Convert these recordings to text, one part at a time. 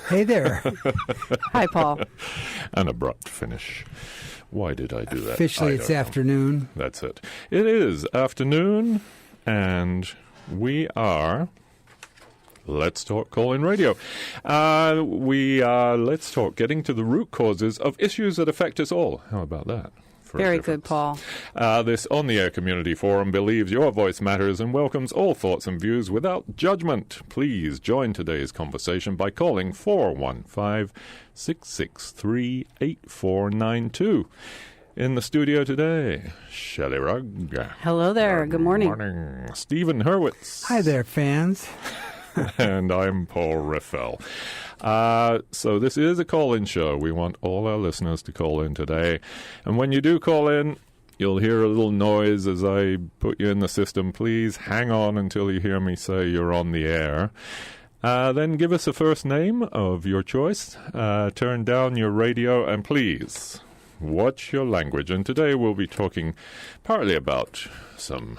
Hey there. Hi, Paul. An abrupt finish. Why did I do that? Officially, it's afternoon. That's it. It is afternoon, and we are Let's Talk Call-In Radio. Let's Talk, getting to the root causes of issues that affect us all. How about that? Very good, Paul. This on-the-air community forum believes your voice matters and welcomes all thoughts and views without judgment. Please join today's conversation by calling 415-663-8492. In the studio today, Shelley Rugg. Hello there. Good morning. Stephen Hurwitz. Hi there, fans. And I'm Paul Riffel. So this is a call-in show. We want all our listeners to call in today. And when you do call in, you'll hear a little noise as I put you in the system. Please hang on until you hear me say you're on the air. Then give us a first name of your choice. Turn down your radio, and please watch your language. And today we'll be talking partly about some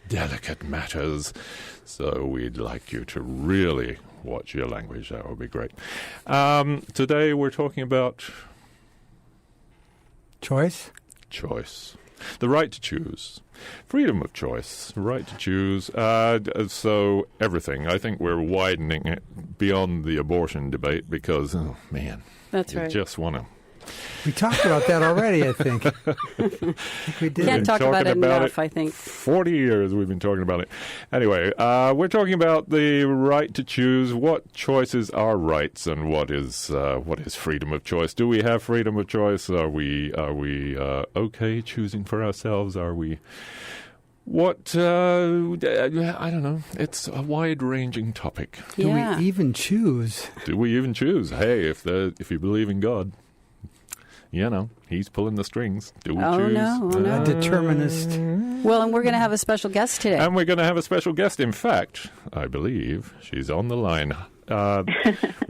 delicate matters. So we'd like you to really watch your language. That would be great. Today we're talking about Choice. The right to choose. Freedom of choice. Right to choose. So everything. I think we're widening it beyond the abortion debate because, oh, man. That's right. You just want to. We talked about that already, I think. We did. Can't talk about it enough, I think. 40 years we've been talking about it. Anyway, we're talking about the right to choose. What choices are rights, and what is freedom of choice? Do we have freedom of choice? Are we okay choosing for ourselves? Are we? What? I don't know. It's a wide-ranging topic. Yeah. Do we even choose? Do we even choose? Hey, if you believe in God. You know, he's pulling the strings. Do we choose? No. A determinist. Well, and we're going to have a special guest today. And we're going to have a special guest. In fact, I believe she's on the line.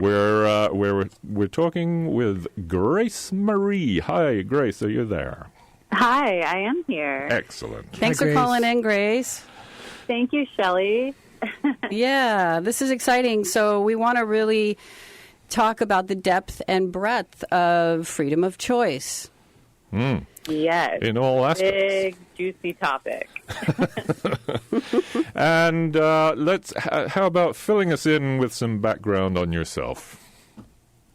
We're talking with Grace Marie. Hi, Grace. Are you there? Hi, I am here. Excellent. Thanks Hi, for Grace. calling in, Grace. Thank you, Shelley. Yeah, this is exciting. So we want to really talk about the depth and breadth of freedom of choice. Yes. In all aspects. Big, juicy topic. And how about filling us in with some background on yourself?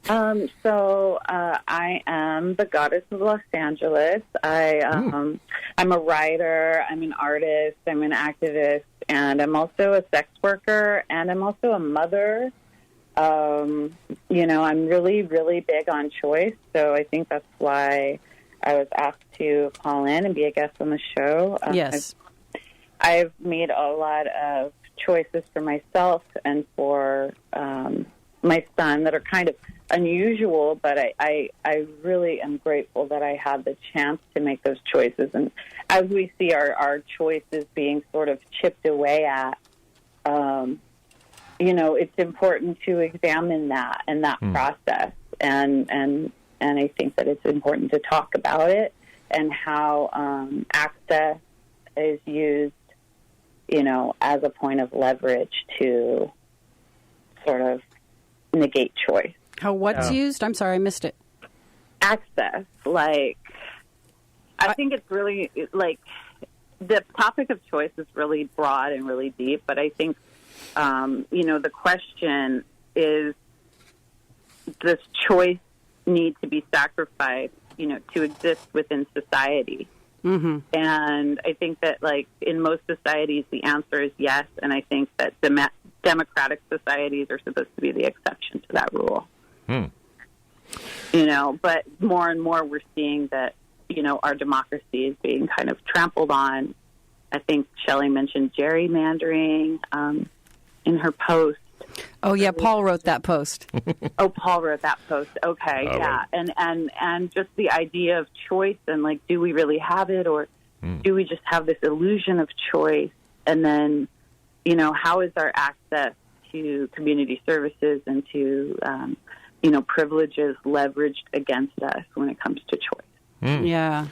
So I am the goddess of Los Angeles. I'm a writer, I'm an artist, I'm an activist, and I'm also a sex worker, and I'm also a mother. I'm really, really big on choice, so I think that's why I was asked to call in and be a guest on the show. Yes. I've made a lot of choices for myself and for my son that are kind of unusual, but I really am grateful that I had the chance to make those choices. And as we see our choices being sort of chipped away at, it's important to examine that and that process, and I think that it's important to talk about it and how access is used, as a point of leverage to sort of negate choice. How what's used? I'm sorry, I missed it. Access, I think it's really, the topic of choice is really broad and really deep, but I think the question is, does choice need to be sacrificed, to exist within society? Mm-hmm. And I think that, in most societies, the answer is yes, and I think that democratic societies are supposed to be the exception to that rule. But more and more we're seeing that, our democracy is being kind of trampled on. I think Shelley mentioned gerrymandering in her post. Oh, yeah, Paul wrote that post. Oh, Paul wrote that post. Okay, yeah. And just the idea of choice and, do we really have it, or do we just have this illusion of choice? And then, how is our access to community services and to, privileges leveraged against us when it comes to choice? Yeah.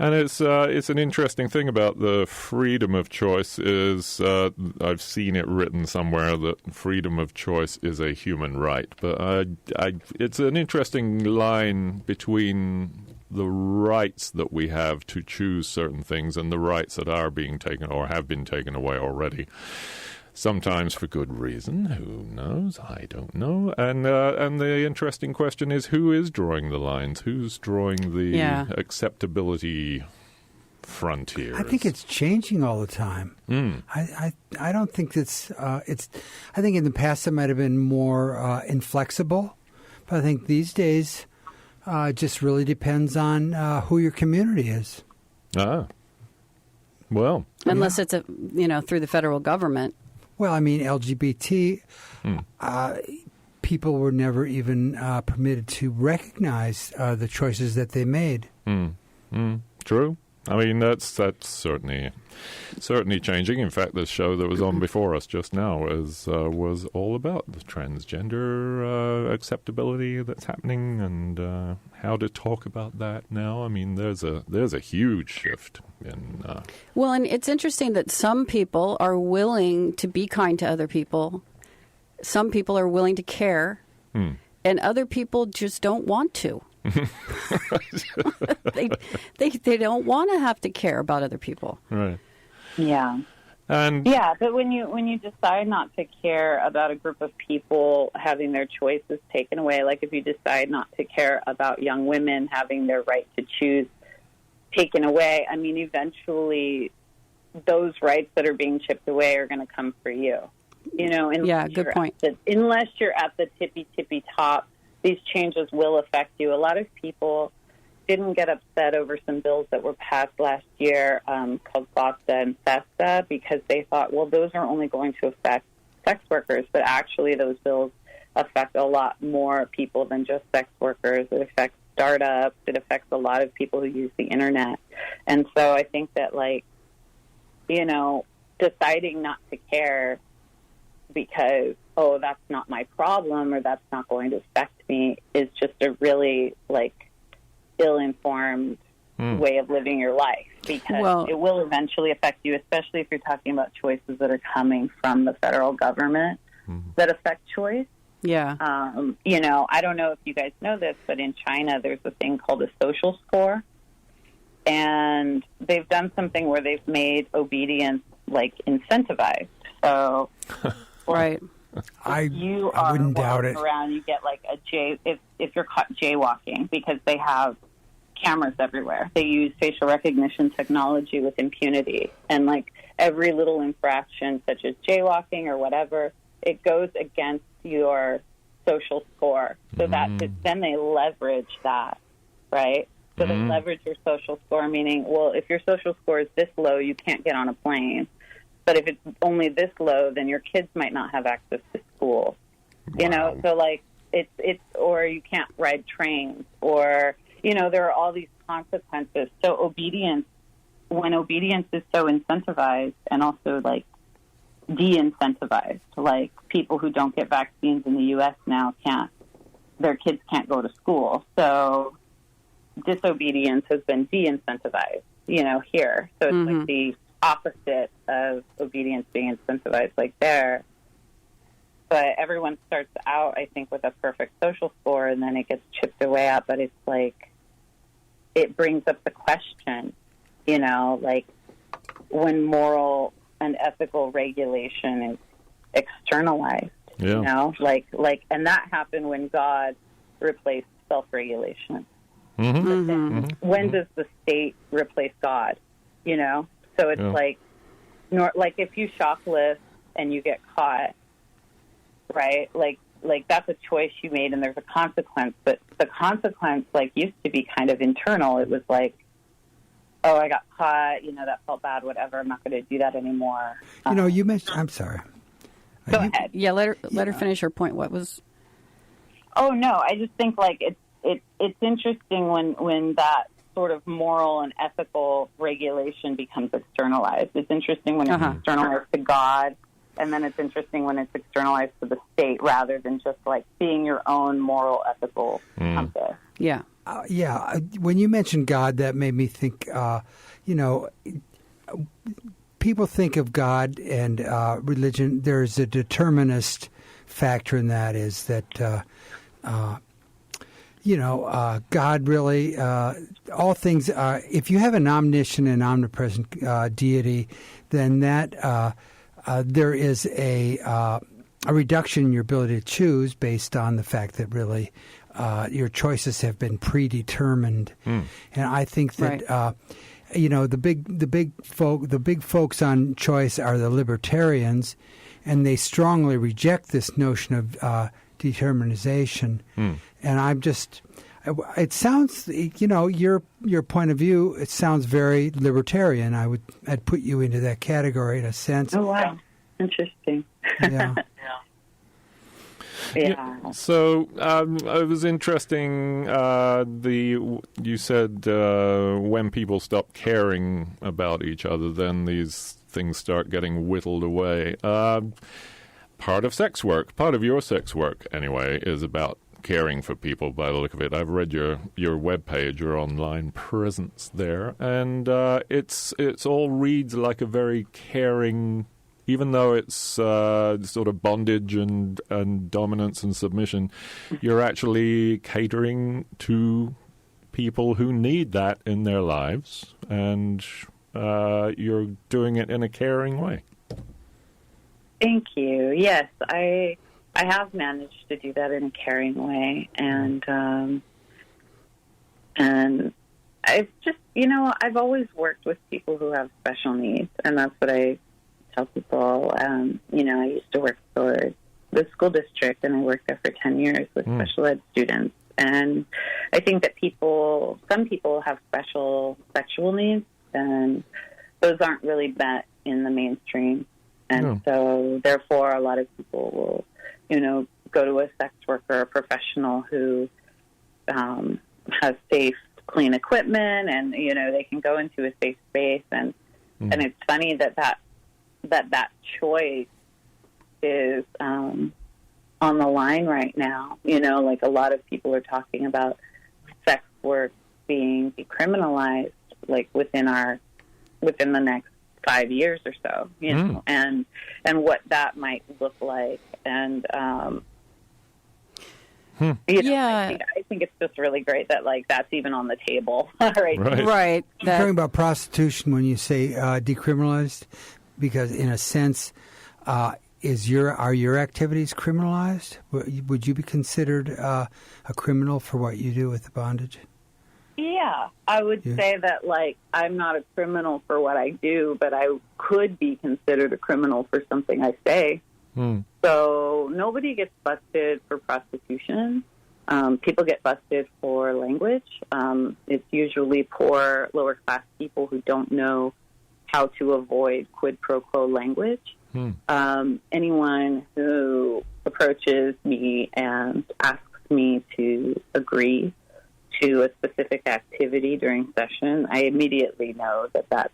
And it's an interesting thing about the freedom of choice is I've seen it written somewhere that freedom of choice is a human right. But it's an interesting line between the rights that we have to choose certain things and the rights that are being taken or have been taken away already. Sometimes for good reason. Who knows? I don't know. And the interesting question is, who is drawing the lines? Who's drawing the acceptability frontiers? I think it's changing all the time. I don't think it's. I think in the past it might have been more inflexible, but I think these days it just really depends on who your community is. Well, unless it's through the federal government. Well, I mean, LGBT people were never even permitted to recognize the choices that they made. True. I mean, that's certainly changing. In fact, the show that was on before us just now was all about the transgender acceptability that's happening and how to talk about that now. I mean, there's a huge shift in. Well, and it's interesting that some people are willing to be kind to other people. Some people are willing to care, and other people just don't want to. they don't want to have to care about other people. Right. Yeah. And but when you decide not to care about a group of people having their choices taken away, like if you decide not to care about young women having their right to choose taken away, I mean, eventually those rights that are being chipped away are going to come for you. Good point. Unless you're at the tippy top, these changes will affect you. A lot of people didn't get upset over some bills that were passed last year called FOSTA and FESTA because they thought, well, those are only going to affect sex workers. But actually, those bills affect a lot more people than just sex workers. It affects startups. It affects a lot of people who use the Internet. And so I think that, deciding not to care because, that's not my problem or that's not going to affect me is just a really, ill-informed way of living your life because it will eventually affect you, especially if you're talking about choices that are coming from the federal government that affect choice. Yeah. I don't know if you guys know this, but in China there's a thing called a social score. And they've done something where they've made obedience, incentivized. So... Right. I wouldn't doubt it. Around, you get if you're caught jaywalking because they have cameras everywhere. They use facial recognition technology with impunity, and every little infraction, such as jaywalking or whatever, it goes against your social score. So that then they leverage that, right? So they leverage your social score, meaning, well, if your social score is this low, you can't get on a plane. But if it's only this low, then your kids might not have access to school. Wow. So it's or you can't ride trains, or there are all these consequences. So when obedience is so incentivized and also de-incentivized, people who don't get vaccines in the U.S. now their kids can't go to school. So disobedience has been de-incentivized, here. So it's the opposite of obedience being incentivized there. But everyone starts out, I think, with a perfect social score, and then it gets chipped away at. But it's it brings up the question, when moral and ethical regulation is externalized, and that happened when God replaced self-regulation. When does the state replace God, So it's if you shoplift and you get caught, right? That's a choice you made and there's a consequence. But the consequence used to be kind of internal. It was I got caught, that felt bad, whatever. I'm not going to do that anymore. You mentioned, I'm sorry. Go ahead. Yeah, let her finish her point. What was? Oh no, I just think it's interesting when that sort of moral and ethical regulation becomes externalized. It's interesting when it's externalized to God, and then it's interesting when it's externalized to the state rather than just being your own moral, ethical compass. Yeah. When you mentioned God, that made me think, people think of God and religion. There's a determinist factor in that, is that, God really, all things, if you have an omniscient and omnipresent deity, then that there is a reduction in your ability to choose based on the fact that really your choices have been predetermined. And I think that the big folks on choice are the libertarians, and they strongly reject this notion of determinization. And I'm just, it sounds, your point of view, it sounds very libertarian. I'd put you into that category in a sense. Oh, wow. Interesting. Yeah. Yeah. So it was interesting. You said when people stop caring about each other, then these things start getting whittled away. Part of sex work, part of your sex work anyway, is about caring for people. By the look of it, I've read your webpage, your online presence there, and it's all reads like a very caring. Even though it's sort of bondage and dominance and submission, you're actually catering to people who need that in their lives, and you're doing it in a caring way. Thank you. Yes, I have managed to do that in a caring way, and it's just, I've always worked with people who have special needs, and that's what I tell people. I used to work for the school district, and I worked there for 10 years with special ed students. And I think that some people have special sexual needs, and those aren't really met in the mainstream. And so, therefore, a lot of people will, go to a sex worker, a professional who has safe, clean equipment, and, they can go into a safe space. And it's funny that choice is on the line right now. Like a lot of people are talking about sex work being decriminalized, like within the next 5 years or so, and what that might look like. And I think it's just really great that that's even on the table. Right. You're talking about prostitution when you say decriminalized, because in a sense, are your activities criminalized? Would you be considered a criminal for what you do with the bondage? Yeah, I would say that, I'm not a criminal for what I do, but I could be considered a criminal for something I say. So nobody gets busted for prostitution. People get busted for language. It's usually poor, lower-class people who don't know how to avoid quid pro quo language. Anyone who approaches me and asks me to agree to a specific activity during session, I immediately know that that's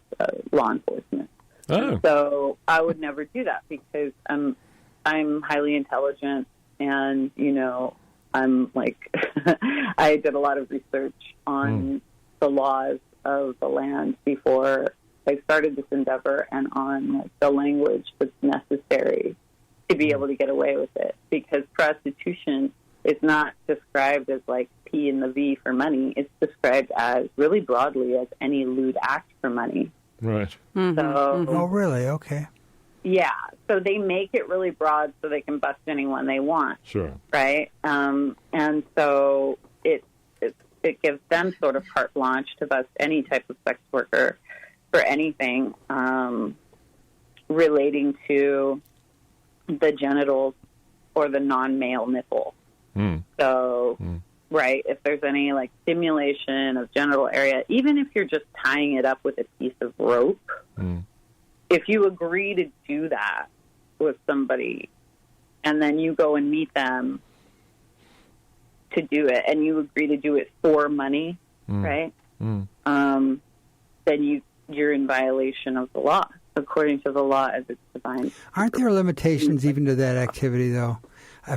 law enforcement. Oh. So I would never do that because I'm highly intelligent, and I'm I did a lot of research on the laws of the land before I started this endeavor, and on the language that's necessary to be able to get away with it, because prostitution is not described as P in the V for money. It's described as really broadly as any lewd act for money. Right. Oh, really? Okay. Yeah. So they make it really broad so they can bust anyone they want. Sure. Right. And so it gives them sort of carte blanche to bust any type of sex worker for anything relating to the genitals or the non-male nipple. So, right, if there's any stimulation of genital area, even if you're just tying it up with a piece of rope, if you agree to do that with somebody and then you go and meet them to do it, and you agree to do it for money, right, then you're in violation of the law, according to the law as it's defined. Aren't there limitations even to that activity, though?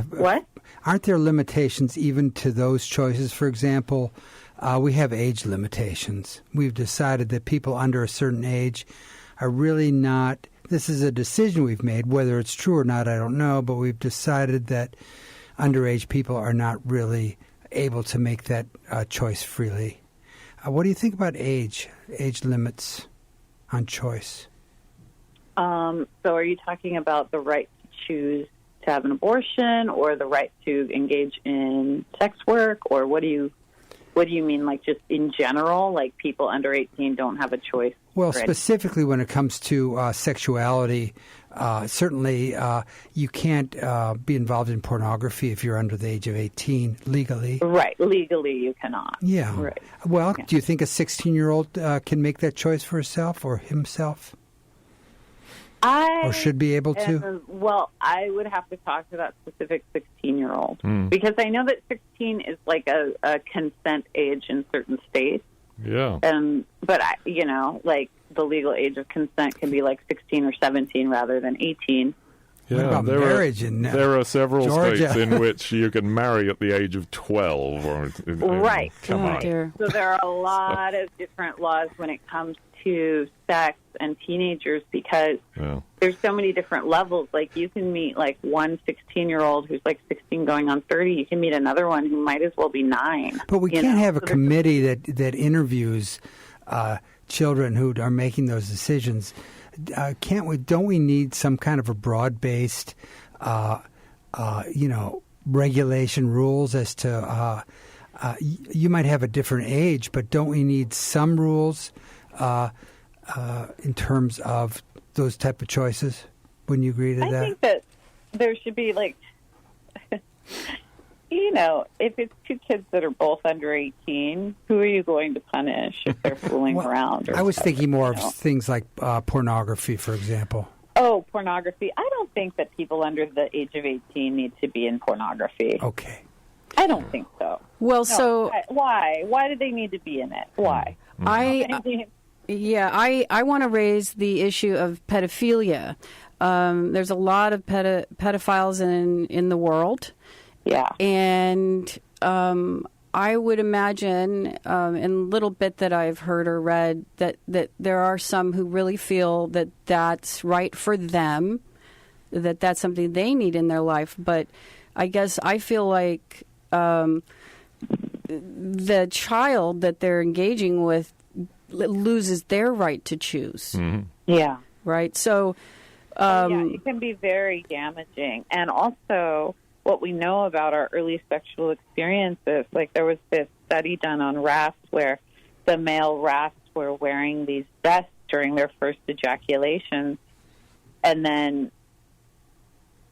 What? Aren't there limitations even to those choices? For example, we have age limitations. We've decided that people under a certain age are really not. This is a decision we've made. Whether it's true or not, I don't know. But we've decided that underage people are not really able to make that choice freely. What do you think about age limits on choice? So are you talking about the right to choose to have an abortion, or the right to engage in sex work, or what do you mean, like just in general, like people under 18 don't have a choice? Well, specifically when it comes to sexuality, certainly you can't be involved in pornography if you're under the age of 18 legally. Right, legally you cannot. Yeah. Right. Well, do you think a 16-year-old can make that choice for herself or himself? Or should be able to? Well, I would have to talk to that specific 16-year-old because I know that 16 is like a consent age in certain states. Yeah. But like the legal age of consent can be like 16 or 17 rather than 18. What about marriage there are several Georgia? states in which you can marry at the age of 12. Right. Come on. Dear. So there are a lot of different laws when it comes to sex and teenagers because there's so many different levels. Like you can meet like one 16-year-old who's like 16 going on 30. You can meet another one who might as well be 9. But we can't have a committee that interviews children who are making those decisions. Can't we? Don't we need some kind of a broad-based, regulation rules as to? You might have a different age, but don't we need some rules in terms of those type of choices? Wouldn't you agree to that? I think that there should be like, if it's two kids that are both under 18, who are you going to punish if they're fooling around? I was thinking more of things like pornography, for example. Oh, pornography. I don't think that people under the age of 18 need to be in pornography. Okay. I don't think so. Well, Why? Why do they need to be in it? Why? I want to raise the issue of pedophilia. There's a lot of pedophiles in the world. Yeah. And I would imagine, in a little bit that I've heard or read, that there are some who really feel that that's right for them, that that's something they need in their life. But I guess I feel like the child that they're engaging with loses their right to choose. Mm-hmm. Yeah. Right? So... it can be very damaging. And also... what we know about our early sexual experiences, like there was this study done on rats where the male rats were wearing these vests during their first ejaculation, and then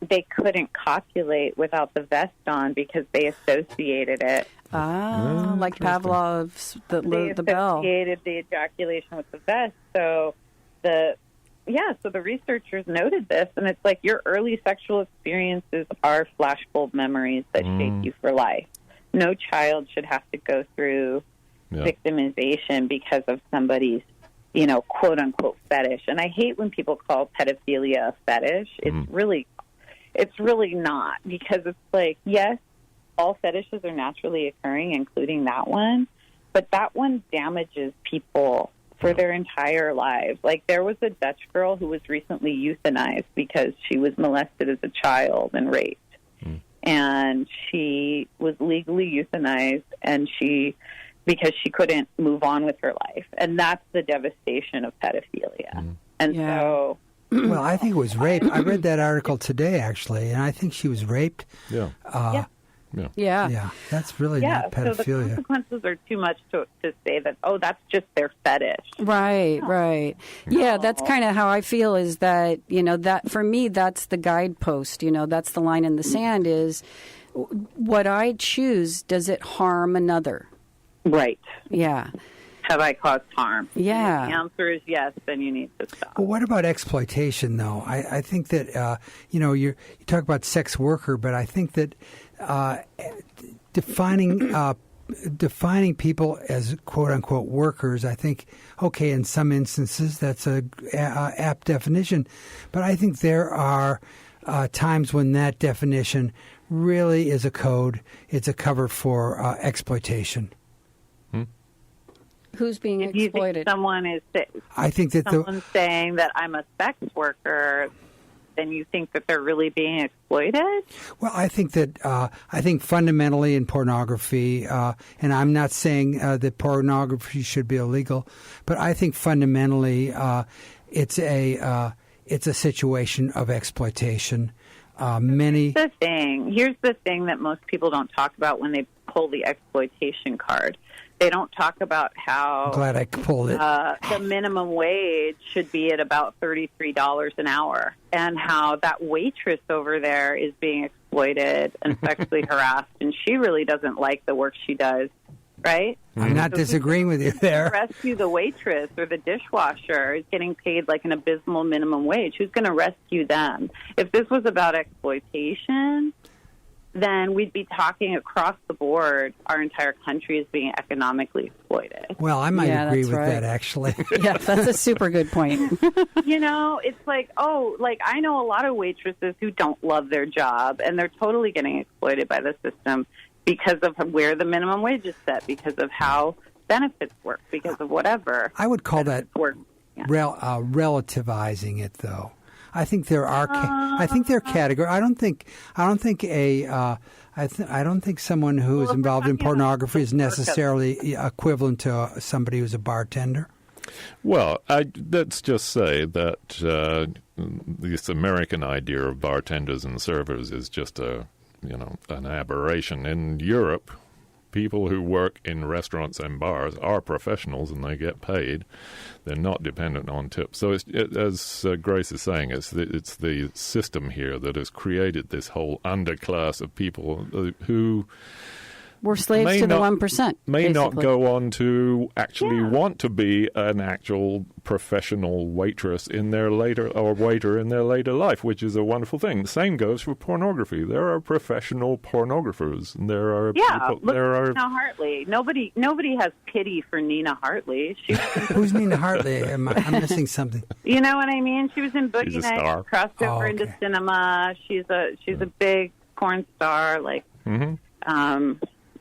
they couldn't copulate without the vest on because they associated it. Like Pavlov's the bell. They associated the ejaculation with the vest. So the researchers noted this, and it's like your early sexual experiences are flashbulb memories that shape you for life. No child should have to go through victimization because of somebody's, quote-unquote fetish. And I hate when people call pedophilia a fetish. It's really not, because it's like, yes, all fetishes are naturally occurring, including that one, but that one damages people for their entire lives. Like there was a Dutch girl who was recently euthanized because she was molested as a child and raped. And she was legally euthanized because she couldn't move on with her life. And that's the devastation of pedophilia. And so... Well, I think it was rape. I read that article today, actually, and I think she was raped. Yeah. Yeah, that's really not pedophilia. So the consequences are too much to say that, that's just their fetish. Right. Yeah, that's kind of how I feel, is that, that for me, that's the guidepost, that's the line in the sand, is what I choose, does it harm another? Right. Yeah. Have I caused harm? Yeah. And the answer is yes, then you need to stop. Well, what about exploitation, though? I think that, you talk about sex worker, but I think that defining people as quote-unquote workers, I think, okay, in some instances that's a apt definition, but I think there are times when that definition really is a code. It's a cover for exploitation. Who's being If you exploited? think someone is, I think that someone's saying that I'm a sex worker, then you think that they're really being exploited? Well, I think that fundamentally in pornography, and I'm not saying that pornography should be illegal, but I think fundamentally it's a situation of exploitation. Here's the thing that most people don't talk about when they pull the exploitation card. They don't talk about how Glad I pulled it. The minimum wage should be at about $33 an hour, and how that waitress over there is being exploited and sexually harassed, and she really doesn't like the work she does, right? I'm not disagreeing with you there. Rescue the waitress or the dishwasher is getting paid like an abysmal minimum wage. Who's going to rescue them? If this was about exploitation, then we'd be talking across the board. Our entire country is being economically exploited. Well, I might agree with right. that, actually. Yeah, that's a super good point. It's like, I know a lot of waitresses who don't love their job, and they're totally getting exploited by the system because of where the minimum wage is set, because of how benefits work, because of whatever. I would call that relativizing it, though. I think there are. I think there are categories. I don't think someone who is involved in pornography is necessarily equivalent to somebody who's a bartender. Well, let's just say that this American idea of bartenders and servers is just an aberration. In Europe, people who work in restaurants and bars are professionals and they get paid. They're not dependent on tips. So, as Grace is saying, it's the system here that has created this whole underclass of people who We're slaves to the 1%. May not go on to actually want to be an actual professional waitress in their later waiter in their later life, which is a wonderful thing. The same goes for pornography. There are professional pornographers, and there are people. Nina Hartley. Nobody has pity for Nina Hartley. Who's Nina Hartley? I'm missing something. You know what I mean? She was in Boogie Nights, crossed over into cinema. She's a big porn star.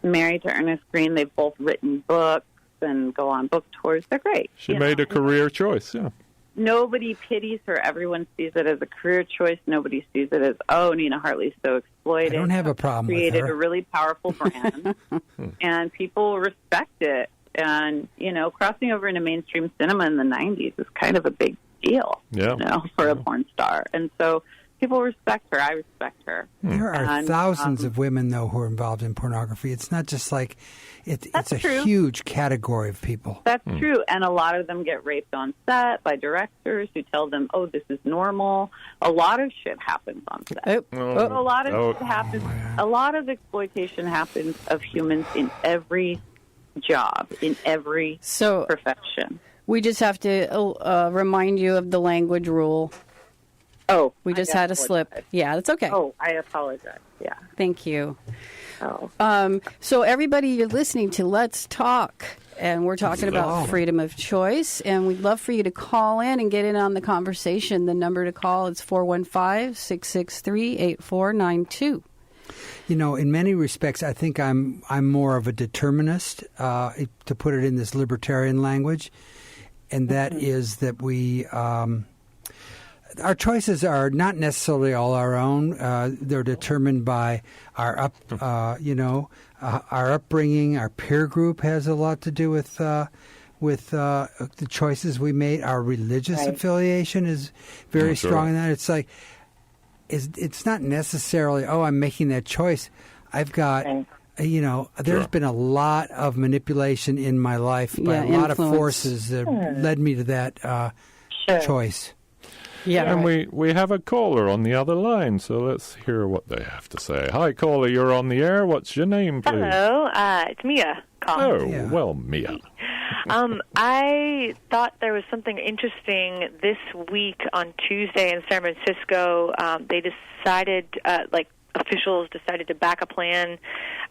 Married to Ernest Green. They've both written books and go on book tours. They're great. She made a career choice, yeah. Nobody pities her. Everyone sees it as a career choice. Nobody sees it as, Nina Hartley's so exploited. I don't have a problem with her. Created a really powerful brand, and people respect it. And, crossing over into mainstream cinema in the 90s is kind of a big deal, for a porn star. And so people respect her. I respect her. There are thousands of women, though, who are involved in pornography. It's not just like it's a huge category of people. That's true. And a lot of them get raped on set by directors who tell them, this is normal. A lot of shit happens on set. A lot of shit happens. A lot of exploitation happens of humans in every job, in every profession. We just have to remind you of the language rule. We just had a slip. Yeah, that's okay. I apologize. Yeah. Thank you. So everybody, you're listening to Let's Talk, and we're talking about freedom of choice, and we'd love for you to call in and get in on the conversation. The number to call is 415-663-8492. In many respects, I think I'm more of a determinist, to put it in this libertarian language, and that is that we our choices are not necessarily all our own. They're determined by our our upbringing. Our peer group has a lot to do with the choices we made. Our religious affiliation is very strong in that. It's like it's not necessarily I'm making that choice. I've got there's been a lot of manipulation in my life by a lot of forces that led me to that choice. Yeah, and we have a caller on the other line, so let's hear what they have to say. Hi, caller, you're on the air. What's your name, please? Hello, it's Mia calling. Well, Mia. I thought there was something interesting this week on Tuesday in San Francisco. They decided, officials decided to back a plan.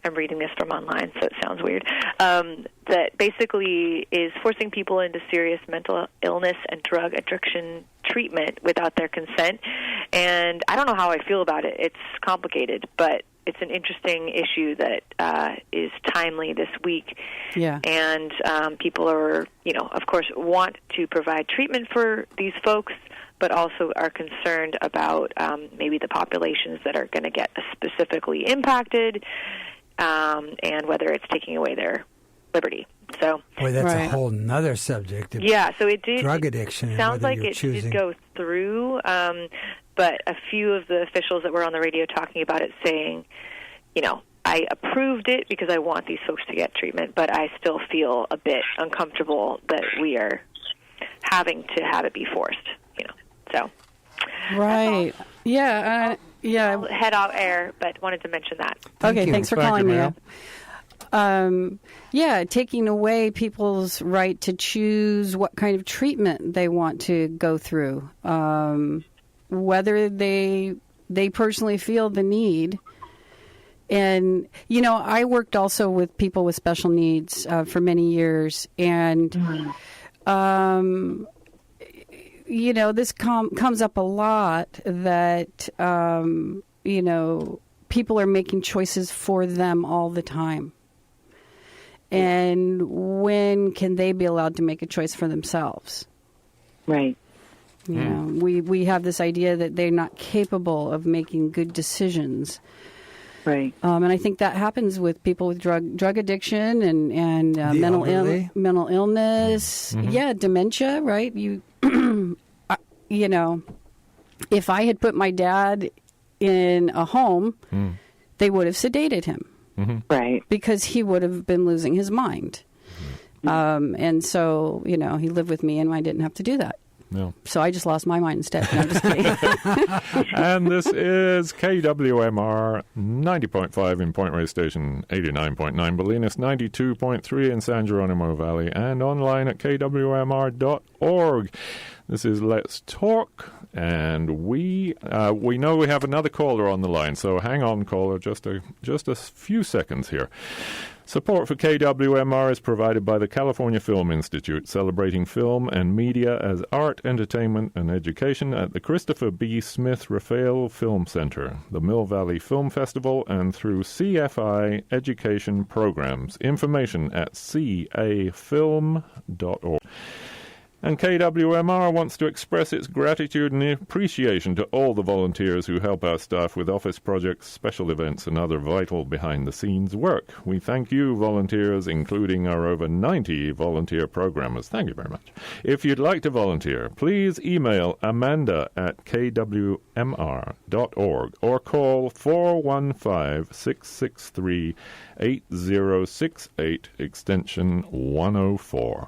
I'm reading this from online, so it sounds weird. That basically is forcing people into serious mental illness and drug addiction treatment without their consent. And I don't know how I feel about it. It's complicated, but it's an interesting issue that is timely this week. Yeah. And people are, of course, want to provide treatment for these folks, but also are concerned about maybe the populations that are going to get specifically impacted, and whether it's taking away their liberty. So, boy, that's a whole nother subject. Yeah, so it did. Drug addiction. It sounds like it did go through, but a few of the officials that were on the radio talking about it saying, I approved it because I want these folks to get treatment, but I still feel a bit uncomfortable that we are having to have it be forced. So. Right. Yeah. I'll head off air, but wanted to mention that. Thanks for calling me up. Taking away people's right to choose what kind of treatment they want to go through, whether they personally feel the need. And, I worked also with people with special needs for many years, and, this comes up a lot that, people are making choices for them all the time. And when can they be allowed to make a choice for themselves? Right. We have this idea that they're not capable of making good decisions. Right. And I think that happens with people with drug addiction and mental illness. Mm-hmm. Yeah, dementia, right? If I had put my dad in a home, they would have sedated him. Mm-hmm. Right. Because he would have been losing his mind. And so, he lived with me and I didn't have to do that. No. So I just lost my mind instead. No, I'm just kidding. And this is KWMR 90.5 in Point Reyes Station, 89.9 Bolinas, 92.3 in San Geronimo Valley, and online at kwmr.org. This is Let's Talk, and we know we have another caller on the line, so hang on, caller, just a few seconds here. Support for KWMR is provided by the California Film Institute, celebrating film and media as art, entertainment, and education at the Christopher B. Smith Raphael Film Center, the Mill Valley Film Festival, and through CFI education programs. Information at cafilm.org. And KWMR wants to express its gratitude and appreciation to all the volunteers who help our staff with office projects, special events, and other vital behind-the-scenes work. We thank you, volunteers, including our over 90 volunteer programmers. Thank you very much. If you'd like to volunteer, please email amanda@kwmr.org or call 415-663-8068, extension 104.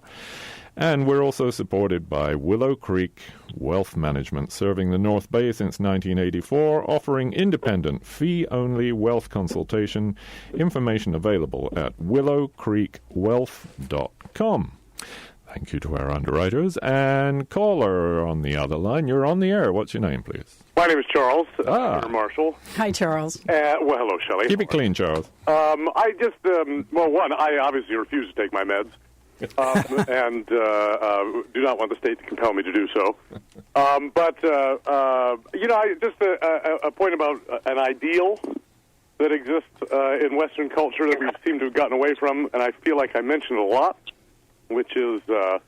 And we're also supported by Willow Creek Wealth Management, serving the North Bay since 1984, offering independent, fee-only wealth consultation. Information available at willowcreekwealth.com. Thank you to our underwriters. And caller on the other line, you're on the air. What's your name, please? My name is Charles, Marshall. Hi, Charles. Well, hello, Shelley. Keep it clean, Charles. I just, I obviously refuse to take my meds. And do not want the state to compel me to do so. A point about an ideal that exists in Western culture that we seem to have gotten away from, and I feel like I mentioned a lot, which is that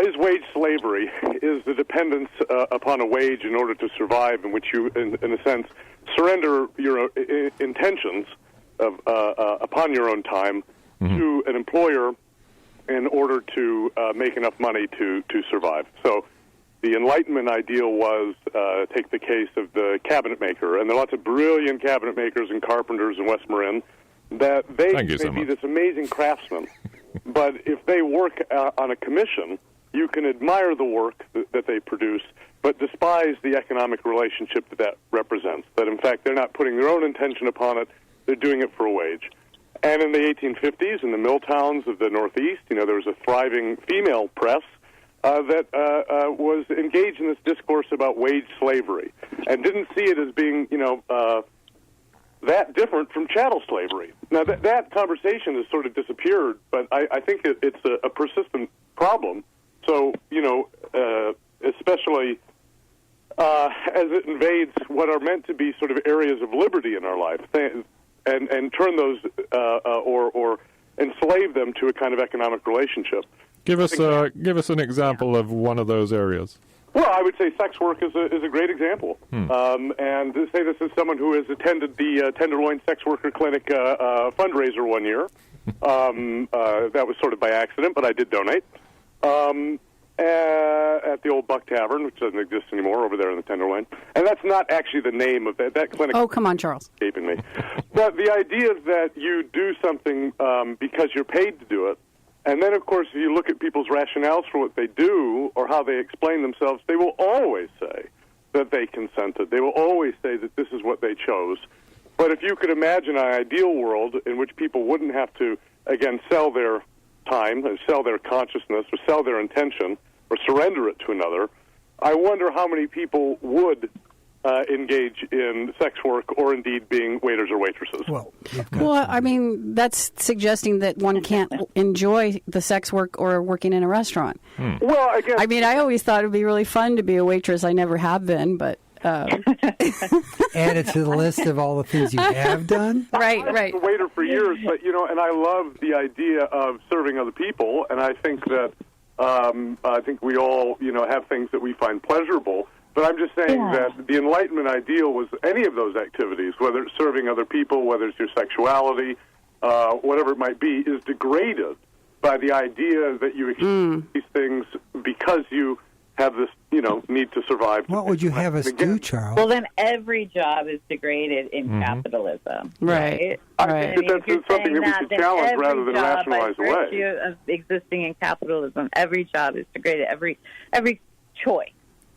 is wage slavery, is the dependence upon a wage in order to survive, in which you, in a sense, surrender your intentions upon your own time to an employer in order to make enough money to survive. So the Enlightenment ideal was, take the case of the cabinet maker, and there are lots of brilliant cabinet makers and carpenters in West Marin, that they may be this amazing craftsman, but if they work on a commission, you can admire the work that they produce, but despise the economic relationship that represents, that in fact they're not putting their own intention upon it, they're doing it for a wage. And in the 1850s, in the mill towns of the Northeast, there was a thriving female press that was engaged in this discourse about wage slavery and didn't see it as being, that different from chattel slavery. Now, that conversation has sort of disappeared, but I think it's a persistent problem. So, especially as it invades what are meant to be sort of areas of liberty in our life, and turn those or enslave them to a kind of economic relationship. Give us an example of one of those areas. Well, I would say sex work is a great example. And to say this is someone who has attended the Tenderloin Sex Worker Clinic fundraiser one year. That was sort of by accident, but I did donate. At the old Buck Tavern, which doesn't exist anymore over there in the Tenderloin. And that's not actually the name of that clinic. Oh, come on, Charles. Escaping me. But the idea that you do something because you're paid to do it, and then, of course, if you look at people's rationales for what they do or how they explain themselves, they will always say that they consented. They will always say that this is what they chose. But if you could imagine an ideal world in which people wouldn't have to, again, sell their time, or sell their consciousness, or sell their intention, or surrender it to another, I wonder how many people would engage in sex work or indeed being waiters or waitresses. Well, I mean, that's suggesting that one can't enjoy the sex work or working in a restaurant. Well, again, I mean, I always thought it would be really fun to be a waitress. I never have been, but... add it to the list of all the things you have done. Right. I was a waiter for years, but and I love the idea of serving other people, and I think that we all have things that we find pleasurable. But I'm just saying that the Enlightenment ideal was any of those activities, whether it's serving other people, whether it's your sexuality, whatever it might be, is degraded by the idea that you experience these things because you have this, need to survive. What would you have us do, Charles? Well, then every job is degraded in capitalism. Right. I think that's something that we should challenge rather than rationalize away. By virtue of existing in capitalism, every job is degraded. Every choice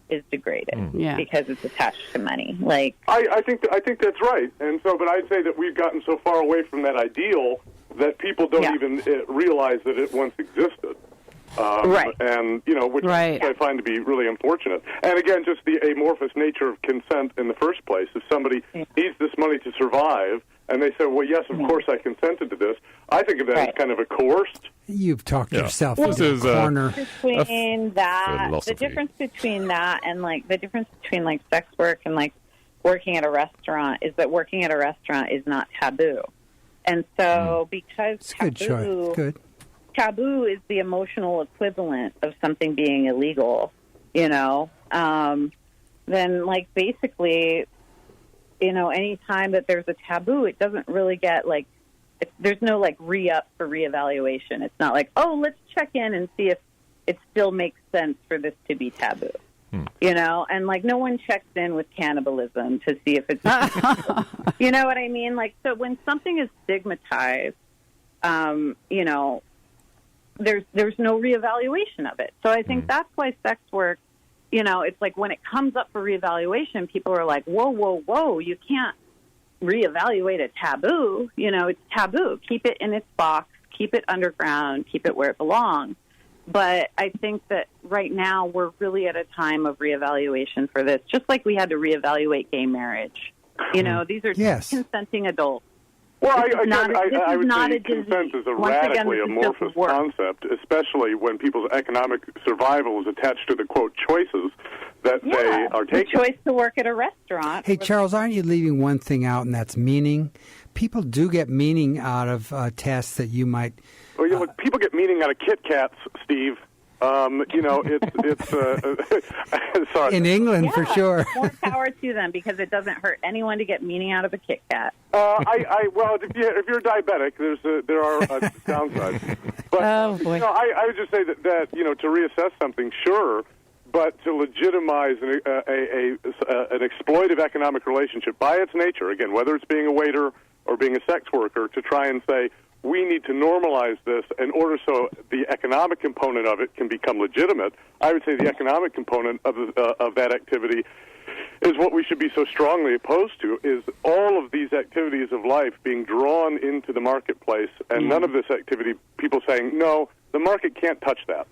is degraded because it's attached to money. Like I think that's right. And so, but I'd say that we've gotten so far away from that ideal that people don't even realize that it once existed. And, which I find to be really unfortunate. And again, just the amorphous nature of consent in the first place. If somebody needs this money to survive, and they say, well, yes, of course I consented to this, I think of that as kind of a coerced. You've talked yourself into a corner. Between that, the difference between that and, the difference between, sex work and, working at a restaurant is that working at a restaurant is not taboo. And so because taboo is the emotional equivalent of something being illegal, then basically, any time that there's a taboo, it doesn't really get there's no re-up for reevaluation. It's not let's check in and see if it still makes sense for this to be taboo. And no one checks in with cannibalism to see if it's, you know what I mean? So when something is stigmatized, there's no reevaluation of it. So I think that's why sex work, it's when it comes up for reevaluation, people are like, whoa, you can't reevaluate a taboo. It's taboo. Keep it in its box, keep it underground, keep it where it belongs. But I think that right now we're really at a time of reevaluation for this, just like we had to reevaluate gay marriage. These are consenting adults. Well, I would say consent is a radically amorphous concept, especially when people's economic survival is attached to the, quote, choices that they are taking. The choice to work at a restaurant. Hey, Charles, aren't you leaving one thing out, and that's meaning? People do get meaning out of tasks that you might... Well, people get meaning out of Kit Kats, Steve. It's sorry. In England, for sure. More power to them because it doesn't hurt anyone to get meaning out of a Kit Kat. Well, if you're diabetic, there are downsides. But boy. I would just say that to reassess something, sure, but to legitimize an exploitive economic relationship by its nature, again, whether it's being a waiter or being a sex worker, to try and say, we need to normalize this in order so the economic component of it can become legitimate. I would say the economic component of that activity is what we should be so strongly opposed to, is all of these activities of life being drawn into the marketplace, and none of this activity, people saying, no, The market can't touch that.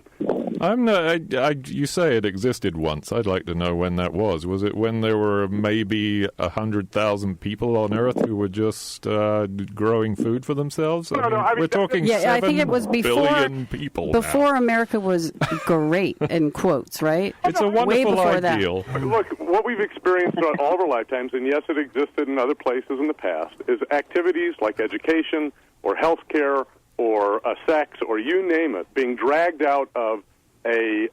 I'm not. You say it existed once. I'd like to know when that was. Was it when there were maybe 100,000 people on Earth who were just growing food for themselves? We're talking 7 I think it was billion people before now. America was great, in quotes, right? It's a Way wonderful before ideal. Look, what we've experienced throughout all of our lifetimes, and yes, it existed in other places in the past, is activities like education or healthcare or sex or you name it, being dragged out of a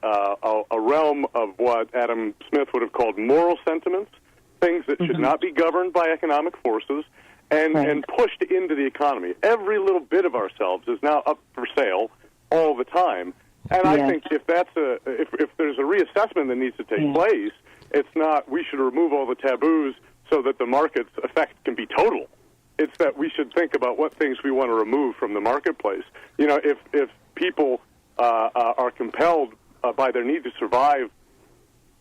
realm of what Adam Smith would have called moral sentiments, things that should not be governed by economic forces, and pushed into the economy. Every little bit of ourselves is now up for sale all the time. And I think if there's a reassessment that needs to take place, it's not we should remove all the taboos so that the market's effect can be total. It's that we should think about what things we want to remove from the marketplace. You know, if people are compelled by their need to survive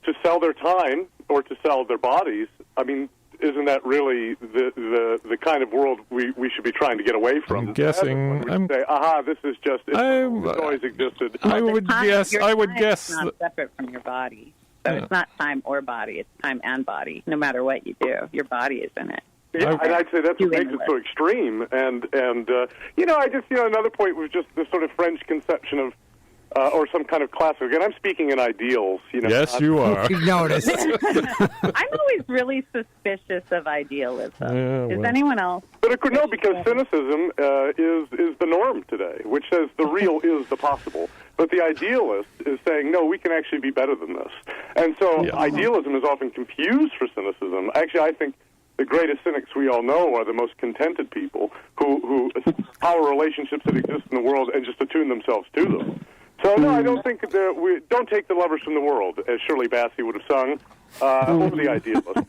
to sell their time or to sell their bodies, I mean, isn't that really the kind of world we should be trying to get away from? I'm guessing. Say, this is just it's always existed. I would guess. It's not separate from your body, so it's not time or body. It's time and body. No matter what you do, your body is in it. Yeah, and I'd say that's what makes it so extreme. And I just another point was just the sort of French conception of. Or some kind of classic. And I'm speaking in ideals. Yes, you are. You noticed. I'm always really suspicious of idealism. Is anyone else? But no, because cynicism is the norm today, which says the real is the possible. But the idealist is saying, no, we can actually be better than this. And so idealism is often confused for cynicism. Actually, I think the greatest cynics we all know are the most contented people who power relationships that exist in the world and just attune themselves to them. So, no, I don't think we don't take the lovers from the world, as Shirley Bassey would have sung, over the idealist.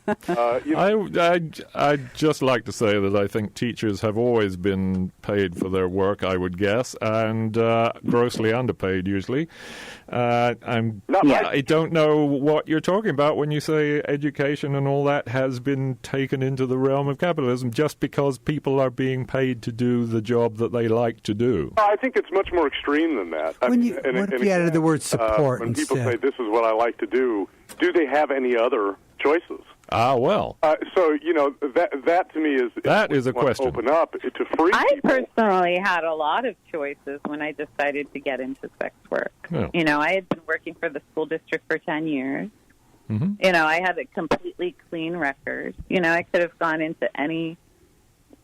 I'd just like to say that I think teachers have always been paid for their work, I would guess, and grossly underpaid usually. I don't know what you're talking about when you say education and all that has been taken into the realm of capitalism just because people are being paid to do the job that they like to do. I think it's much more extreme than that. What if you added the word support when instead? People say, this is what I like to do they have any other choices? Well. So, that to me is a question. Open up to free I people. personally had a lot of choices when I decided to get into sex work. Yeah. I had been working for the school district for 10 years. Mm-hmm. I had a completely clean record. I could have gone into any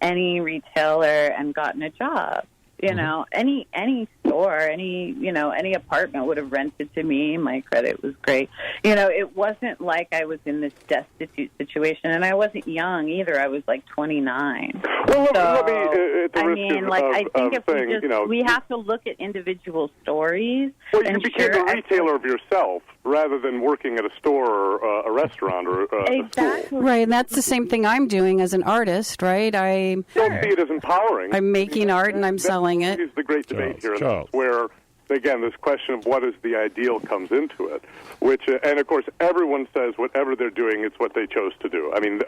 retailer and gotten a job. Any store, any apartment would have rented to me. My credit was great. It wasn't like I was in this destitute situation, and I wasn't young either. I was like 29. Well, let me, I think if we have to look at individual stories. Well, you became a retailer of yourself rather than working at a store or a restaurant or a school. Right, and that's the same thing I'm doing as an artist, right? I don't see it as empowering. I'm making art and I'm selling it. Is the great debate here, and that's where, again, this question of what is the ideal comes into it. Which, and of course, everyone says whatever they're doing, it's what they chose to do. I mean,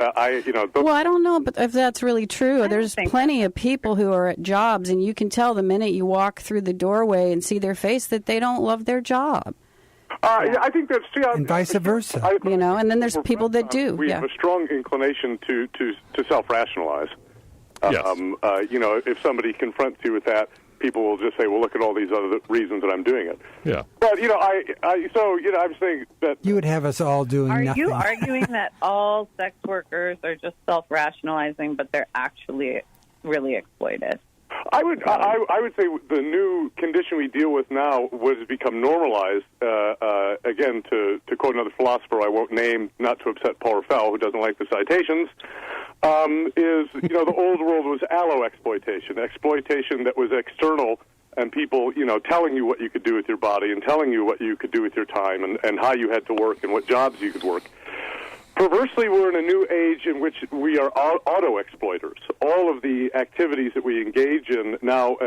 Well, I don't know, but if that's really true, there's plenty of people who are at jobs, and you can tell the minute you walk through the doorway and see their face that they don't love their job. I think that's true. And vice versa. And then there's people that do. We have a strong inclination to self-rationalize. Yes. If somebody confronts you with that, people will just say, well, look at all these other reasons that I'm doing it. Yeah. But, I'm saying that... You would have us all doing nothing. Are you arguing that all sex workers are just self-rationalizing, but they're actually really exploited? I would say the new condition we deal with now has become normalized. Again, to quote another philosopher I won't name, not to upset Paul Raffel, who doesn't like the citations, the old world was allo-exploitation that was external, and people, telling you what you could do with your body and telling you what you could do with your time and how you had to work and what jobs you could work. Perversely, we're in a new age in which we are auto-exploiters. All of the activities that we engage in now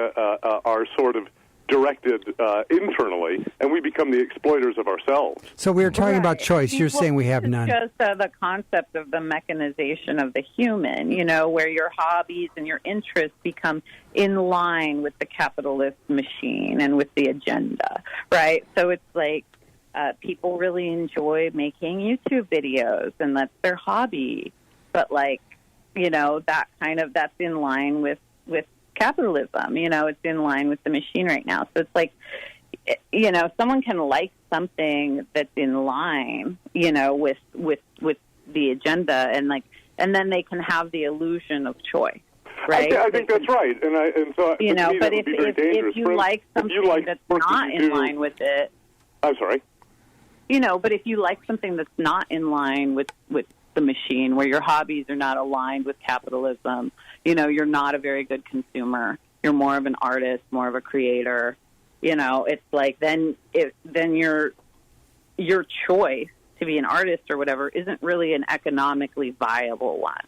are sort of directed internally, and we become the exploiters of ourselves. So we were talking about choice. You're saying we have none. It's just the concept of the mechanization of the human, where your hobbies and your interests become in line with the capitalist machine and with the agenda, right? So it's like people really enjoy making YouTube videos, and that's their hobby. But that's in line with capitalism. It's in line with the machine right now. So it's like, someone can like something that's in line, with the agenda, and then they can have the illusion of choice, right? I think that's right, and so but if you like something that's not in line with it, I'm sorry. But if you like something that's not in line with the machine, where your hobbies are not aligned with capitalism, you're not a very good consumer. You're more of an artist, more of a creator. It's like then your choice to be an artist or whatever isn't really an economically viable one.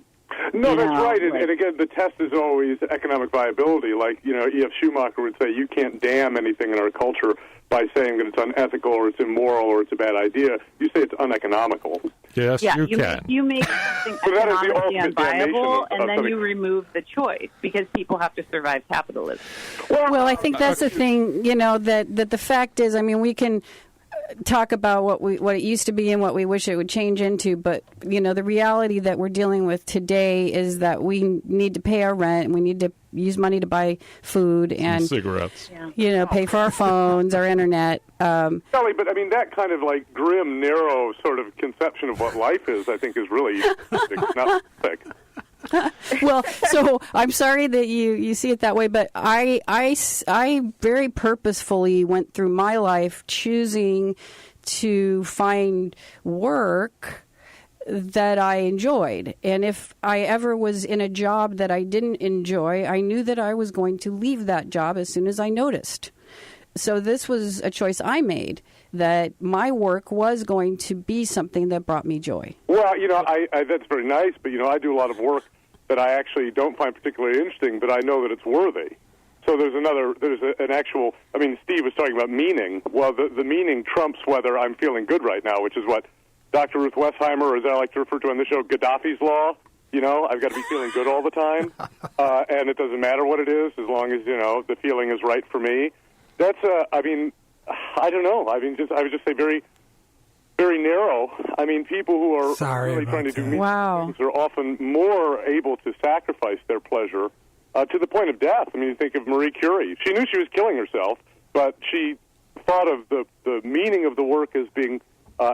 No, that's right. And again, the test is always economic viability. Like, E.F. Schumacher would say, you can't damn anything in our culture by saying that it's unethical or it's immoral or it's a bad idea. You say it's uneconomical. Yes, you can. You make something economically unviable, and then you remove the choice because people have to survive capitalism. Well, I think that's the thing, that the fact is, we can talk about what it used to be and what we wish it would change into, but the reality that we're dealing with today is that we need to pay our rent, and we need to use money to buy food and cigarettes, pay for our phones, our internet. Sally, but that kind of grim, narrow sort of conception of what life is, I think, is really not thick. Well, so I'm sorry that you see it that way, but I very purposefully went through my life choosing to find work that I enjoyed. And if I ever was in a job that I didn't enjoy, I knew that I was going to leave that job as soon as I noticed. So this was a choice I made, that my work was going to be something that brought me joy. Well, I that's very nice, but, I do a lot of work that I actually don't find particularly interesting, but I know that it's worthy. So there's an actual, Steve was talking about meaning. Well, the meaning trumps whether I'm feeling good right now, which is what Dr. Ruth Westheimer, or as I like to refer to on the show, Gaddafi's Law. I've got to be feeling good all the time, and it doesn't matter what it is, as long as, the feeling is right for me. That's, I don't know. I would just say very, very narrow. People who are really trying to do meaningful things are often more able to sacrifice their pleasure to the point of death. You think of Marie Curie. She knew she was killing herself, but she thought of the meaning of the work as being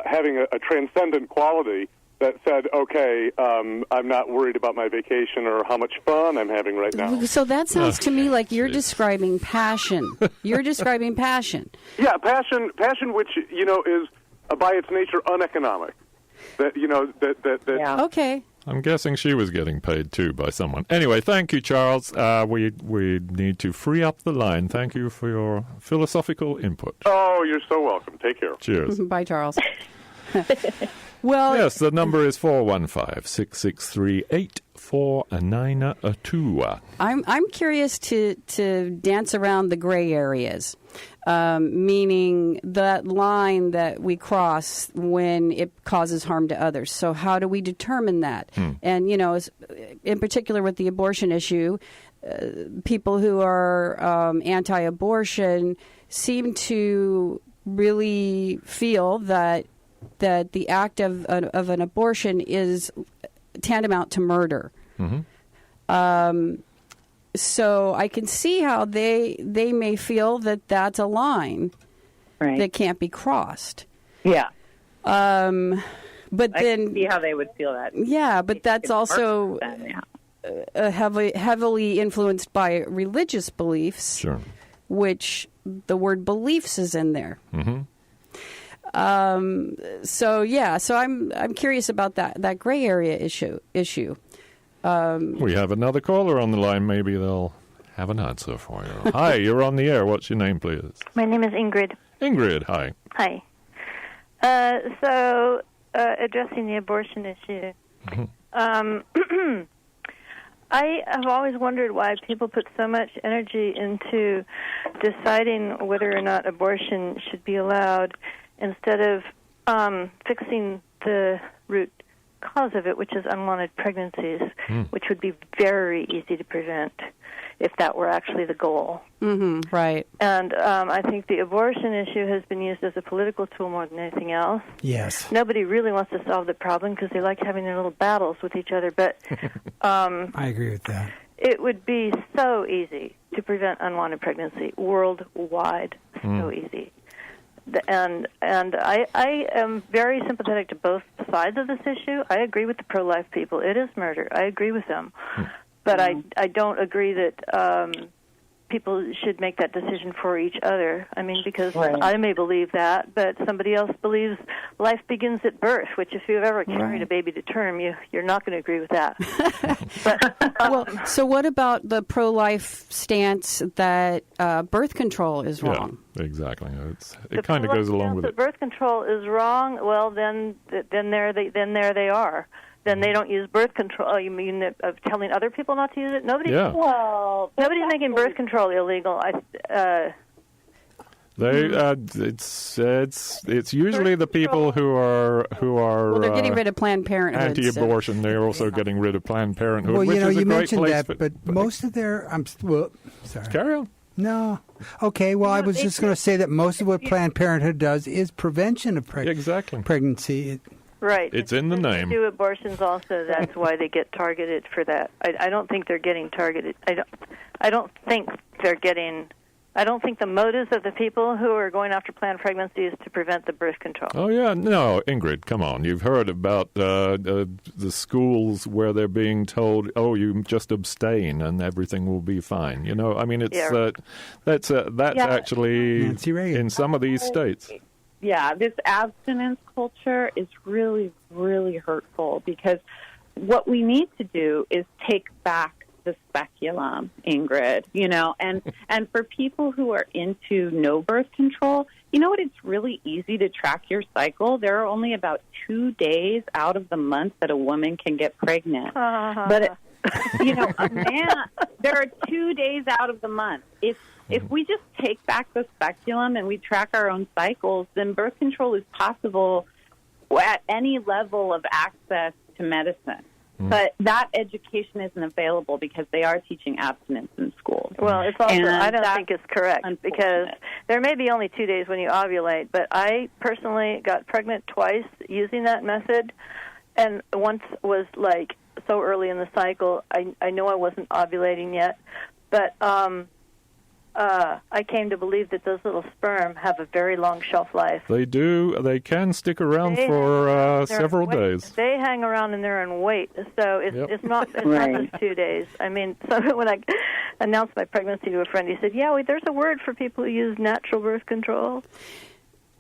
having a transcendent quality that said, okay, I'm not worried about my vacation or how much fun I'm having right now. So that sounds to me like you're describing passion. You're describing passion. Yeah, passion, which, is by its nature uneconomic. Yeah. Okay. I'm guessing she was getting paid too by someone. Anyway, thank you, Charles. We need to free up the line. Thank you for your philosophical input. Oh, you're so welcome. Take care. Cheers. Bye, Charles. Well, yes, the number is 415-663-8492. I'm curious to dance around the gray areas, meaning that line that we cross when it causes harm to others. So how do we determine that? And, in particular with the abortion issue, people who are anti-abortion seem to really feel that the act of an abortion is tantamount to murder. Mm-hmm. So I can see how they may feel that that's a line that can't be crossed. Yeah. But I can see how they would feel that. Yeah, but that's also heavily influenced by religious beliefs, sure, which the word beliefs is in there. Mm-hmm. So I'm curious about that gray area issue. We have another caller on the line. Maybe they'll have an answer for you. Hi, you're on the air. What's your name, please? My name is Ingrid. Ingrid, hi. Hi. Addressing the abortion issue. Mm-hmm. I have always wondered why people put so much energy into deciding whether or not abortion should be allowed instead of fixing the root cause of it, which is unwanted pregnancies, which would be very easy to prevent if that were actually the goal. Mm-hmm, right. And I think the abortion issue has been used as a political tool more than anything else. Yes. Nobody really wants to solve the problem because they like having their little battles with each other. But I agree with that. It would be so easy to prevent unwanted pregnancy worldwide. So easy. And I am very sympathetic to both sides of this issue. I agree with the pro-life people. It is murder. I agree with them. But I don't agree that people should make that decision for each other. I mean, because I may believe that, but somebody else believes life begins at birth, which if you've ever carried a baby to term, you're not going to agree with that. Well, so what about the pro-life stance that birth control is wrong? Yeah, exactly. It kind of goes along with it. Birth control is wrong. Well, then there they are. Then they don't use birth control. Oh, you mean of telling other people not to use it? Nobody's making birth control illegal. It's usually the people who are well, they're getting rid of Planned Parenthood. Anti-abortion. They're also getting rid of Planned Parenthood. Well, which is you a great mentioned place that, but most of their sorry. Carry on. No. Okay, well, I was just going to say that most of what Planned Parenthood does is prevention of pregnancy. Right. It's in the name. They do abortions also. That's why they get targeted for that. I don't think they're getting targeted. I don't think the motives of the people who are going after planned pregnancy is to prevent the birth control. Oh, yeah. No, Ingrid, come on. You've heard about the schools where they're being told, oh, you just abstain and everything will be fine. You know, I mean, that's actually in some of these states. Yeah, this abstinence culture is really, really hurtful because what we need to do is take back the speculum, Ingrid, and for people who are into no birth control, you know what? It's really easy to track your cycle. There are only about 2 days out of the month that a woman can get pregnant. But, a man, there are 2 days out of the month. If we just take back the speculum and we track our own cycles, then birth control is possible at any level of access to medicine. But that education isn't available because they are teaching abstinence in schools. Well, it's also, I don't think it's correct because there may be only 2 days when you ovulate, but I personally got pregnant twice using that method, and once was like so early in the cycle, I know I wasn't ovulating yet, but I came to believe that those little sperm have a very long shelf life. They do. They can stick around for several days. They hang around and they're in wait. So it's not just 2 days. I mean, so when I announced my pregnancy to a friend, he said, there's a word for people who use natural birth control.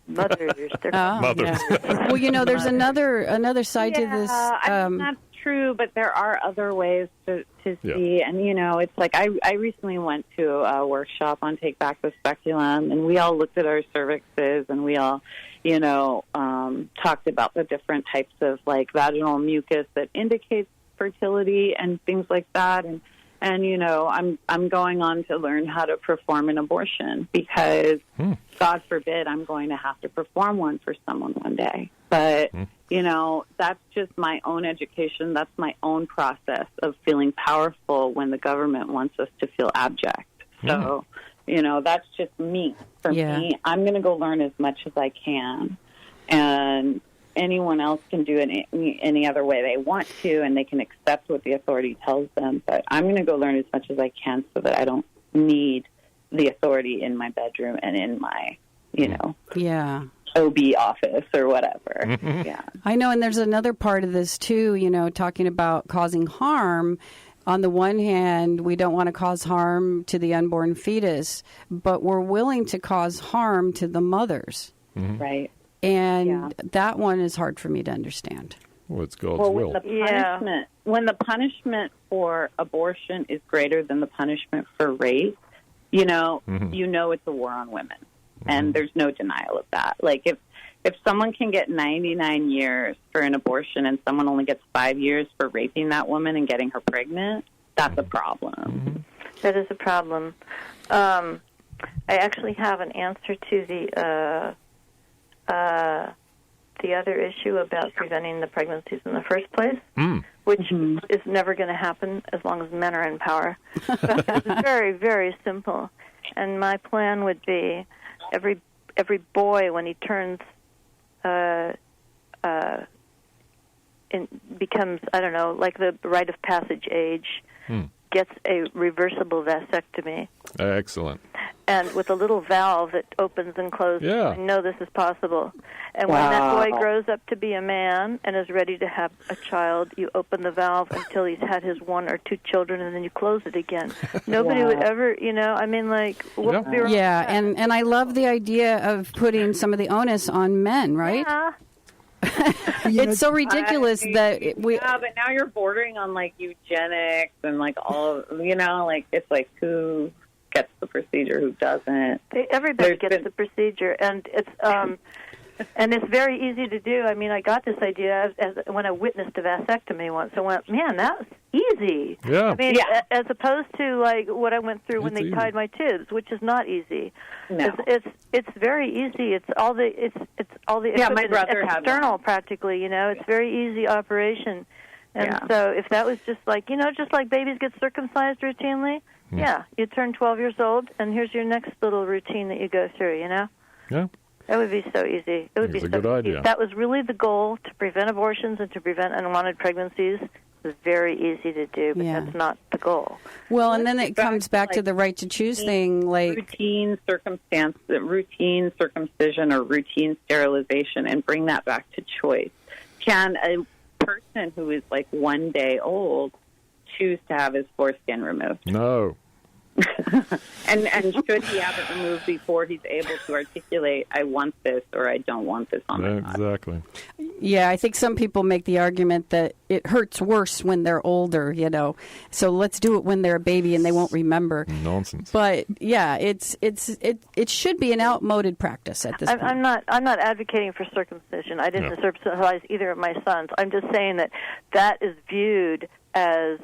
Mothers. Mothers. Yeah. Well, there's another side to this. I mean, that's true, but there are other ways to see. And, it's like I recently went to a workshop on Take Back the Speculum, and we all looked at our cervixes, and we all, talked about the different types of, like, vaginal mucus that indicates fertility and things like that. And I'm going on to learn how to perform an abortion because, God forbid, I'm going to have to perform one for someone one day. But, that's just my own education. That's my own process of feeling powerful when the government wants us to feel abject. So, that's just me. For me, I'm going to go learn as much as I can. And anyone else can do it any other way they want to, and they can accept what the authority tells them. But I'm going to go learn as much as I can so that I don't need the authority in my bedroom and in my, OB office or whatever. Yeah, I know, and there's another part of this too, talking about causing harm. On the one hand, we don't want to cause harm to the unborn fetus, but we're willing to cause harm to the mothers. Right. And that one is hard for me to understand. Well, it's God's will. When the punishment for abortion is greater than the punishment for rape, it's a war on women. And there's no denial of that. Like, if someone can get 99 years for an abortion and someone only gets 5 years for raping that woman and getting her pregnant, that's a problem. That is a problem. I actually have an answer to the other issue about preventing the pregnancies in the first place, which is never going to happen as long as men are in power. It's very, very simple. And my plan would be every boy, when he turns becomes, I don't know, like the rite of passage age, gets a reversible vasectomy. Excellent. And with a little valve that opens and closes. Yeah. I know this is possible. And when that boy grows up to be a man and is ready to have a child, you open the valve until he's had his 1 or 2 children, and then you close it again. Nobody would ever, I mean, like, what would be wrong with that? And I love the idea of putting some of the onus on men, right? Yeah. It's so ridiculous that we. Yeah, but now you're bordering on like eugenics and like all of, like it's like who gets the procedure, who doesn't. Everybody gets the procedure, and it's very easy to do. I mean, I got this idea when I witnessed a vasectomy once. I went, man, that was easy. Yeah. I mean, as opposed to like what I went through when they tied my tubes, which is not easy. No. It's very easy. It's all the my brother had external practically. It's very easy operation. And so if that was just like just like babies get circumcised routinely, you turn 12 years old, and here's your next little routine that you go through. Yeah. That would be so easy. It would be a so good easy. idea. If that was really the goal, to prevent abortions and to prevent unwanted pregnancies, it's very easy to do, but that's not the goal. Well, and then it comes back to the right to choose thing, like routine circumcision or routine sterilization, and bring that back to choice. Can a person who is like 1 day old choose to have his foreskin removed? No. and should he have it removed before he's able to articulate, I want this or I don't want this on my body? Exactly. Yeah, I think some people make the argument that it hurts worse when they're older, so let's do it when they're a baby and they won't remember. Nonsense. But yeah, it should be an outmoded practice at this point. I'm not advocating for circumcision. I didn't circumcise either of my sons. I'm just saying that is viewed as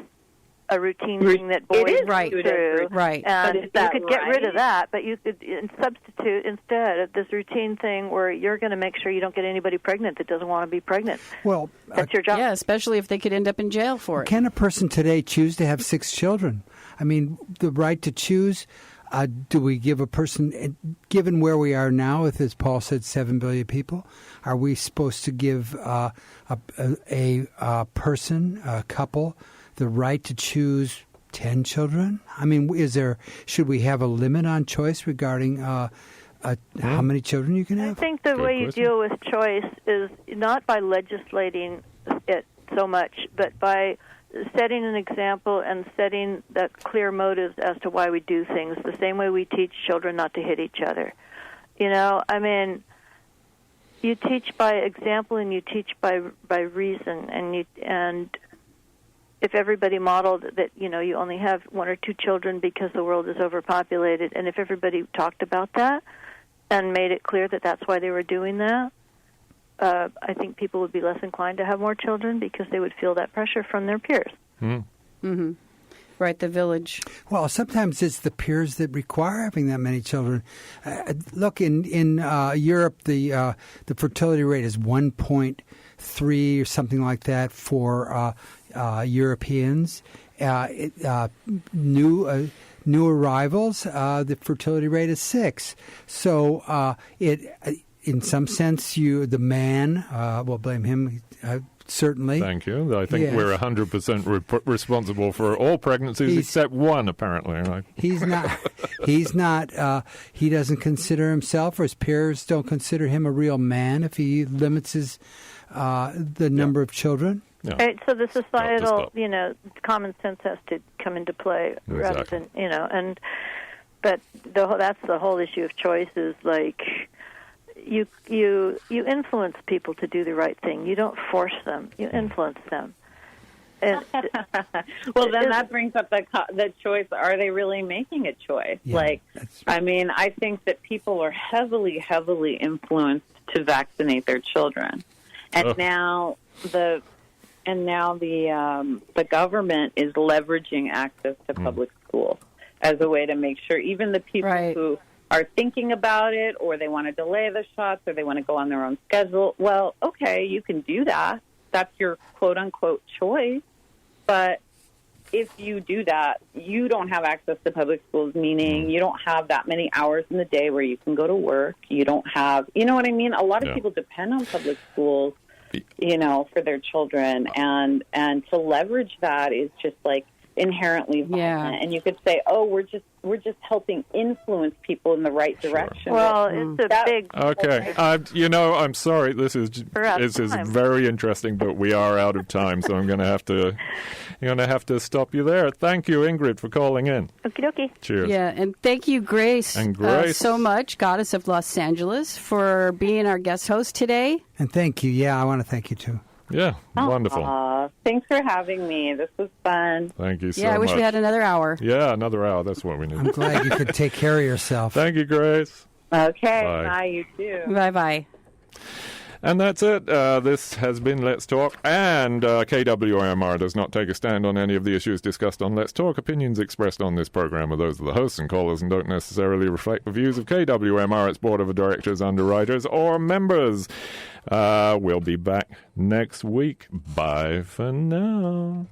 a routine thing that boys do. Right. And you could get rid of that, but you could substitute instead this routine thing where you're going to make sure you don't get anybody pregnant that doesn't want to be pregnant. Well, that's your job. Yeah, especially if they could end up in jail for it. Can a person today choose to have 6 children? I mean, the right to choose. Do we give a person, given where we are now, with, as Paul said, 7 billion people, are we supposed to give a person, a couple, the right to choose 10 children? I mean, should we have a limit on choice regarding how many children you can have? I think the way you deal with choice is not by legislating it so much, but by setting an example and setting that clear motives as to why we do things, the same way we teach children not to hit each other. I mean, you teach by example and you teach by reason, and if everybody modeled that, you only have 1 or 2 children because the world is overpopulated, and if everybody talked about that and made it clear that that's why they were doing that, I think people would be less inclined to have more children because they would feel that pressure from their peers. Mm-hmm. Right, the village. Well, sometimes it's the peers that require having that many children. Look, in Europe, the fertility rate is 1.3 or something like that for Europeans. New arrivals, the fertility rate is 6. So in some sense, the man, we'll blame him. Certainly. Thank you. I think we're 100% responsible for all pregnancies except one, apparently. Right? He's not. He doesn't consider himself, or his peers don't consider him a real man if he limits the number of children. Yeah. Right, so the societal, common sense has to come into play rather than, but that's the whole issue of choice is like, you influence people to do the right thing. You don't force them. You influence them. Well, then that brings up the choice. Are they really making a choice? Yeah, I think that people are heavily, heavily influenced to vaccinate their children. And now and now the government is leveraging access to public schools as a way to make sure even the people who are thinking about it, or they want to delay the shots, or they want to go on their own schedule. Well, okay, you can do that. That's your quote-unquote choice. But if you do that, you don't have access to public schools, meaning you don't have that many hours in the day where you can go to work. You don't have, you know what I mean? A lot of people depend on public schools, you know, for their children. And to leverage that is just like inherently violent. And you could say, oh, we're just helping influence people in the right direction. Well, it's a big... Okay. You know, I'm sorry. This is very interesting, but we are out of time, so I'm going to have to stop you there. Thank you, Ingrid, for calling in. Okie dokie. Cheers. Yeah, and thank you, Grace, and Grace. So much, Goddess of Los Angeles, for being our guest host today. And thank you. Yeah, I want to thank you, too. Yeah, wonderful. Thanks for having me. This was fun. Thank you so much. Yeah, I wish we had another hour. Yeah, another hour. That's what we need. I'm glad you could take care of yourself. Thank you, Grace. Okay. Bye. Bye, you too. Bye-bye. And that's it. This has been Let's Talk, and KWMR does not take a stand on any of the issues discussed on Let's Talk. Opinions expressed on this program are those of the hosts and callers and don't necessarily reflect the views of KWMR, its board of directors, underwriters, or members. We'll be back next week. Bye for now.